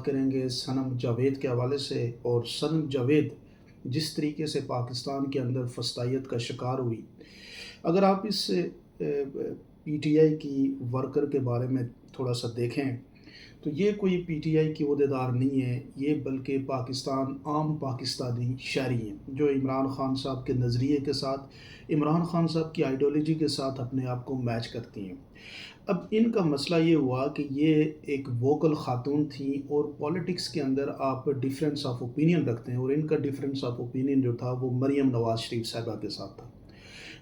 کریں گے صنم جاوید کے حوالے سے، اور صنم جاوید جس طریقے سے پاکستان کے اندر فسطائیت کا شکار ہوئی۔ اگر آپ اس پی ٹی آئی کی ورکر کے بارے میں تھوڑا سا دیکھیں تو یہ کوئی پی ٹی آئی کی عہدیدار نہیں ہے، یہ بلکہ عام پاکستانی شہری ہیں جو عمران خان صاحب کے نظریے کے ساتھ، عمران خان صاحب کی آئیڈیالوجی کے ساتھ اپنے آپ کو میچ کرتی ہیں۔ اب ان کا مسئلہ یہ ہوا کہ یہ ایک ووکل خاتون تھیں، اور پولیٹکس کے اندر آپ ڈیفرنس آف اوپینین رکھتے ہیں، اور ان کا ڈیفرنس آف اوپینین جو تھا وہ مریم نواز شریف صاحبہ کے ساتھ تھا۔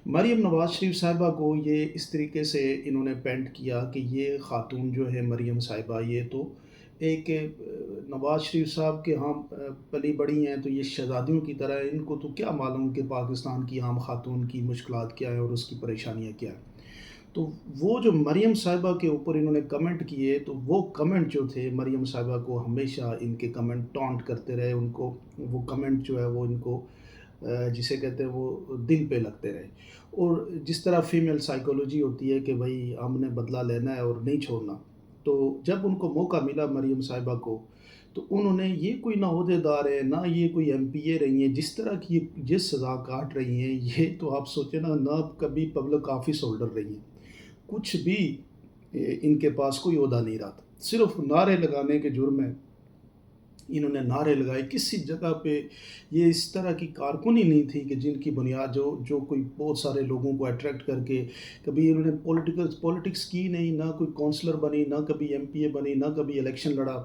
مریم نواز شریف صاحبہ کو یہ اس طریقے سے انہوں نے پینٹ کیا کہ یہ خاتون جو ہے مریم صاحبہ، یہ تو ایک نواز شریف صاحب کے ہاں پلی بڑی ہیں، تو یہ شہزادیوں کی طرح ہیں، ان کو تو کیا معلوم کہ پاکستان کی عام خاتون کی مشکلات کیا ہیں اور اس کی پریشانیاں کیا ہیں۔ تو وہ جو مریم صاحبہ کے اوپر انہوں نے کمنٹ کیے، تو وہ کمنٹ جو تھے مریم صاحبہ کو ہمیشہ ان کے کمنٹ ٹانٹ کرتے رہے، ان کو وہ کمنٹ جو ہے وہ ان کو جسے کہتے ہیں وہ دل پہ لگتے رہے۔ اور جس طرح فیمیل سائیکولوجی ہوتی ہے کہ بھائی ہم نے بدلہ لینا ہے اور نہیں چھوڑنا، تو جب ان کو موقع ملا مریم صاحبہ کو، تو انہوں نے، یہ کوئی نہ عہدیدار ہے نہ یہ کوئی ایم پی اے رہی ہیں، جس طرح کی جس سزا کاٹ رہی ہیں، یہ تو آپ سوچیں نہ کبھی پبلک آفس ہولڈر رہی ہیں، کچھ بھی ان کے پاس کوئی عہدہ نہیں رہا تھا، صرف نعرے لگانے کے جرم میں انہوں نے نعرے لگائے۔ کسی جگہ پہ یہ اس طرح کی کارکنی نہیں تھی کہ جن کی بنیاد جو کوئی بہت سارے لوگوں کو اٹریکٹ کر کے، کبھی انہوں نے پولیٹکس کی نہیں، نہ کوئی کونسلر بنی، نہ کبھی ایم پی اے بنی، نہ کبھی الیکشن لڑا۔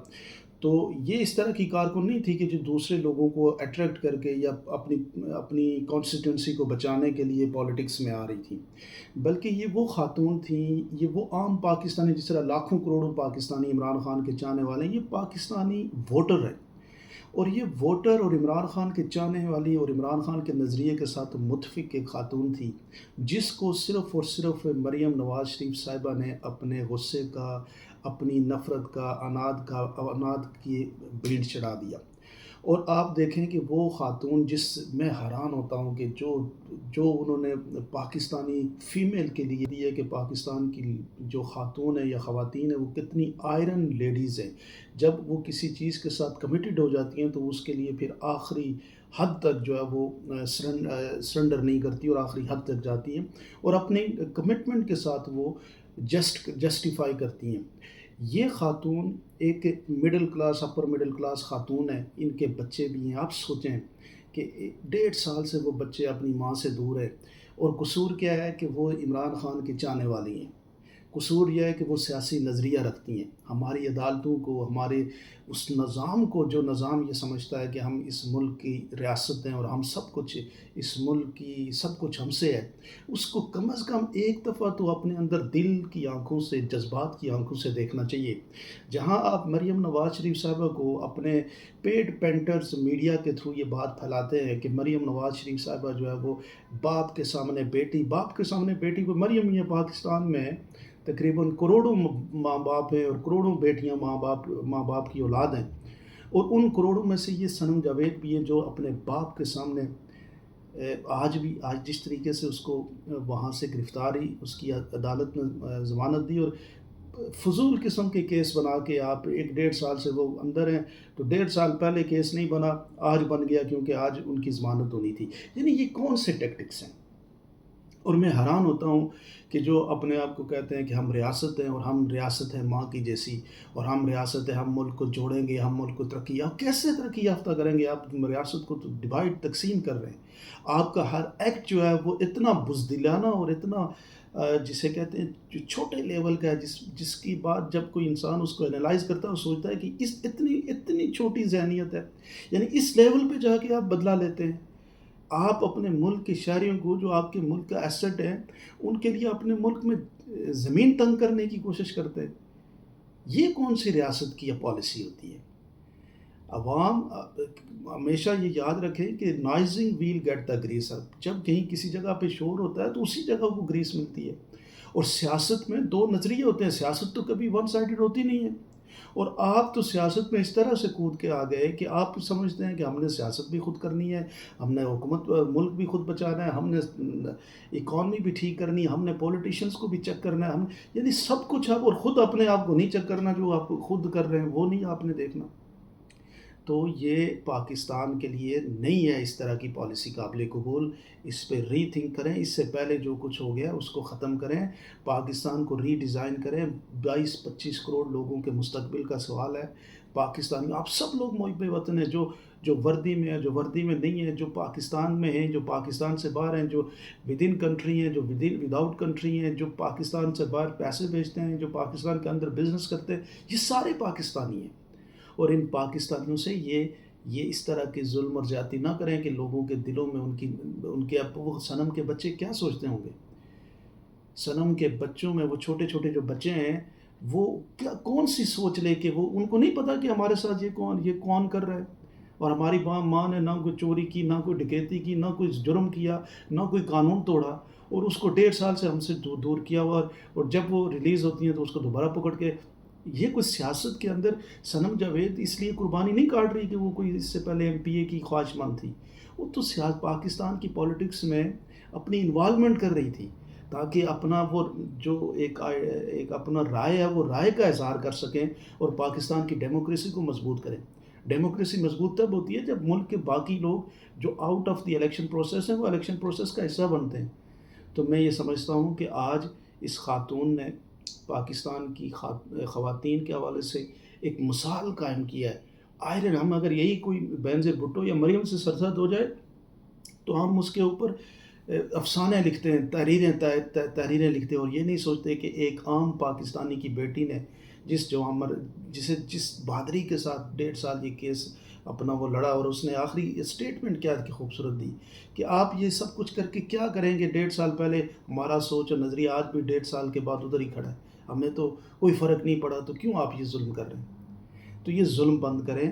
تو یہ اس طرح کی کارکن نہیں تھی کہ جو دوسرے لوگوں کو اٹریکٹ کر کے یا اپنی کانسٹیٹوئنسی کو بچانے کے لیے پولیٹکس میں آ رہی تھی، بلکہ یہ وہ خاتون تھیں، یہ وہ عام پاکستانی، جس طرح لاکھوں کروڑوں پاکستانی عمران خان کے چاہنے والے ہیں، یہ پاکستانی ووٹر ہیں، اور یہ ووٹر اور عمران خان کے چاہنے والی اور عمران خان کے نظریے کے ساتھ متفق ایک خاتون تھی، جس کو صرف اور صرف مریم نواز شریف صاحبہ نے اپنے غصے کا، اپنی نفرت کا، اناد کی بھیڑ چڑھا دیا۔ اور آپ دیکھیں کہ وہ خاتون، جس میں حیران ہوتا ہوں کہ جو انہوں نے پاکستانی فیمیل کے لیے دی ہے، کہ پاکستان کی جو خاتون ہے یا خواتین ہیں وہ کتنی آئرن لیڈیز ہیں، جب وہ کسی چیز کے ساتھ کمیٹڈ ہو جاتی ہیں تو اس کے لیے پھر آخری حد تک جو ہے وہ سرنڈر نہیں کرتی، اور آخری حد تک جاتی ہیں، اور اپنے کمٹمنٹ کے ساتھ وہ جسٹیفائی کرتی ہیں۔ یہ خاتون ایک اپر مڈل کلاس خاتون ہے، ان کے بچے بھی ہیں۔ آپ سوچیں کہ 1.5 سال سے وہ بچے اپنی ماں سے دور ہے، اور قصور کیا ہے کہ وہ عمران خان کی چاہنے والی ہیں، قصور یہ ہے کہ وہ سیاسی نظریہ رکھتی ہیں، ہماری عدالتوں کو، ہمارے اس نظام کو، جو نظام یہ سمجھتا ہے کہ ہم اس ملک کی ریاست ہیں اور ہم سب کچھ، اس ملک کی سب کچھ ہم سے ہے، اس کو کم از کم ایک دفعہ تو اپنے اندر دل کی آنکھوں سے، جذبات کی آنکھوں سے دیکھنا چاہیے۔ جہاں آپ مریم نواز شریف صاحبہ کو اپنے پیڈ پینٹرز میڈیا کے تھرو یہ بات پھیلاتے ہیں کہ مریم نواز شریف صاحبہ جو ہے وہ باپ کے سامنے بیٹی کو، مریم یہ پاکستان میں تقریباً کروڑوں ماں باپ ہیں، اور کروڑوں بیٹیاں ماں باپ کی اولاد ہیں، اور ان کروڑوں میں سے یہ صنم جاوید بھی ہیں جو اپنے باپ کے سامنے آج جس طریقے سے اس کو وہاں سے گرفتاری، اس کی عدالت نے ضمانت دی، اور فضول قسم کے کیس بنا کے آپ 1.5 سال سے وہ اندر ہیں، تو 1.5 سال پہلے کیس نہیں بنا، آج بن گیا کیونکہ آج ان کی ضمانت ہونی تھی۔ یعنی یہ کون سے ٹیکٹکس ہیں؟ اور میں حیران ہوتا ہوں کہ جو اپنے آپ کو کہتے ہیں کہ ہم ریاست ہیں، اور ہم ریاست ہیں ماں کی جیسی، اور ہم ریاست ہیں، ہم ملک کو جوڑیں گے، ہم ملک کو کیسے ترقی یافتہ کریں گے؟ آپ ریاست کو تو تقسیم کر رہے ہیں۔ آپ کا ہر ایکٹ جو ہے وہ اتنا بزدلانہ اور اتنا جسے کہتے ہیں جو چھوٹے لیول کا ہے، جس کی بات جب کوئی انسان اس کو انالائز کرتا ہے، وہ سوچتا ہے کہ اتنی چھوٹی ذہنیت ہے، یعنی اس لیول پہ جا کے آپ بدلہ لیتے ہیں۔ آپ اپنے ملک کے شہریوں کو، جو آپ کے ملک کا ایسٹ ہے، ان کے لیے اپنے ملک میں زمین تنگ کرنے کی کوشش کرتے ہیں۔ یہ کون سی ریاست کی پالیسی ہوتی ہے؟ عوام ہمیشہ یہ یاد رکھیں کہ نائزنگ ویل گیٹ دا گریس، جب کہیں کسی جگہ پہ شور ہوتا ہے تو اسی جگہ کو گریس ملتی ہے۔ اور سیاست میں دو نظریے ہوتے ہیں، سیاست تو کبھی ون سائیڈڈ ہوتی نہیں ہے، اور آپ تو سیاست میں اس طرح سے کود کے آ گئے کہ آپ سمجھتے ہیں کہ ہم نے سیاست بھی خود کرنی ہے، ہم نے ملک بھی خود بچانا ہے، ہم نے اکانومی بھی ٹھیک کرنی ہے، ہم نے پولیٹیشنز کو بھی چیک کرنا ہے، یعنی سب کچھ آپ، اور خود اپنے آپ کو نہیں چیک کرنا، جو آپ خود کر رہے ہیں وہ نہیں آپ نے دیکھنا۔ تو یہ پاکستان کے لیے نہیں ہے اس طرح کی پالیسی قابل قبول. اس پہ ری تھنک کریں. اس سے پہلے جو کچھ ہو گیا اس کو ختم کریں. پاکستان کو ری ڈیزائن کریں. 22-25 کروڑ لوگوں کے مستقبل کا سوال ہے. پاکستانی آپ سب لوگ محب وطن ہیں، جو وردی میں ہیں، جو وردی میں نہیں ہیں، جو پاکستان میں ہیں، جو پاکستان سے باہر ہیں، جو ود ان کنٹری ہیں، جو ود آؤٹ کنٹری ہیں، جو پاکستان سے باہر پیسے بھیجتے ہیں، جو پاکستان کے اندر بزنس کرتے ہیں، یہ سارے پاکستانی ہیں. اور ان پاکستانیوں سے یہ اس طرح کے ظلم اور زیادتی نہ کریں کہ لوگوں کے دلوں میں ان کے اب وہ صنم کے بچے کیا سوچتے ہوں گے. صنم کے بچوں میں وہ چھوٹے چھوٹے جو بچے ہیں، وہ کون سی سوچ لے کہ وہ ان کو نہیں پتا کہ ہمارے ساتھ یہ کون کر رہا ہے. اور ہماری ماں نے نہ کوئی چوری کی، نہ کوئی ڈکیتی کی، نہ کوئی جرم کیا، نہ کوئی قانون توڑا، اور اس کو 1.5 سال سے ہم سے دور کیا ہوا. اور جب وہ ریلیز ہوتی ہیں تو اس کو دوبارہ پکڑ کے یہ کوئی سیاست کے اندر صنم جاوید اس لیے قربانی نہیں کاٹ رہی کہ وہ کوئی اس سے پہلے MPA کی خواہش مند تھی. وہ تو پاکستان کی پالیٹکس میں اپنی انوالومنٹ کر رہی تھی تاکہ اپنا وہ جو ایک اپنا رائے ہے وہ رائے کا اظہار کر سکیں اور پاکستان کی ڈیموکریسی کو مضبوط کریں. ڈیموکریسی مضبوط تب ہوتی ہے جب ملک کے باقی لوگ جو out of the election process ہیں وہ الیکشن پروسیس کا حصہ بنتے ہیں. تو میں یہ سمجھتا ہوں کہ آج اس خاتون نے پاکستان کی خواتین کے حوالے سے ایک مثال قائم کیا ہے. آئرن ہم اگر یہی کوئی بینظیر بھٹو یا مریم سے سرزد ہو جائے تو ہم اس کے اوپر افسانے لکھتے ہیں، تحریریں لکھتے ہیں، اور یہ نہیں سوچتے کہ ایک عام پاکستانی کی بیٹی نے جس بہادری کے ساتھ 1.5 سال یہ کیس اپنا وہ لڑا، اور اس نے آخری اسٹیٹمنٹ کیا کی خوبصورت دی کہ آپ یہ سب کچھ کر کے کیا کریں گے. 1.5 سال پہلے ہمارا سوچ اور نظریہ آج بھی 1.5 سال کے بعد ادھر ہی کھڑا ہے. ہمیں تو کوئی فرق نہیں پڑا، تو کیوں آپ یہ ظلم کر رہے ہیں؟ تو یہ ظلم بند کریں.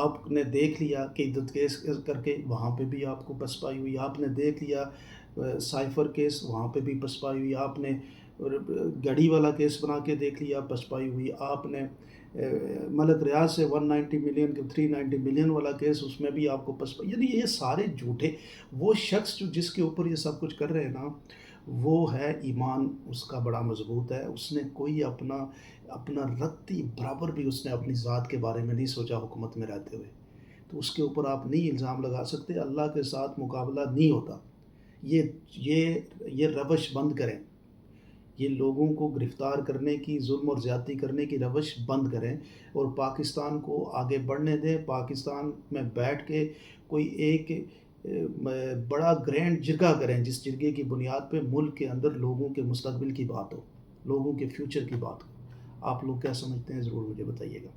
آپ نے دیکھ لیا کہ عدت کیس کر کے وہاں پہ بھی آپ کو پسپائی ہوئی. آپ نے دیکھ لیا سائفر کیس، وہاں پہ بھی پسپائی ہوئی. آپ نے گڑی والا کیس بنا کے دیکھ لیا، پسپائی ہوئی. آپ نے ملک ریاض سے 190 ملین کے 390 ملین والا کیس، اس میں بھی آپ کو پسپائی. یعنی یہ سارے جھوٹے. وہ شخص جس کے اوپر یہ سب کچھ کر رہے ہیں نا، وہ ہے ایمان اس کا بڑا مضبوط ہے. اس نے کوئی اپنا رتی برابر بھی اس نے اپنی ذات کے بارے میں نہیں سوچا حکومت میں رہتے ہوئے. تو اس کے اوپر آپ نہیں الزام لگا سکتے. اللہ کے ساتھ مقابلہ نہیں ہوتا. یہ روش بند کریں. یہ لوگوں کو گرفتار کرنے کی، ظلم اور زیادتی کرنے کی روش بند کریں اور پاکستان کو آگے بڑھنے دیں. پاکستان میں بیٹھ کے کوئی ایک بڑا گرینڈ جرگہ کریں، جس جرگے کی بنیاد پہ ملک کے اندر لوگوں کے مستقبل کی بات ہو، لوگوں کے فیوچر کی بات ہو. آپ لوگ کیا سمجھتے ہیں ضرور مجھے بتائیے گا.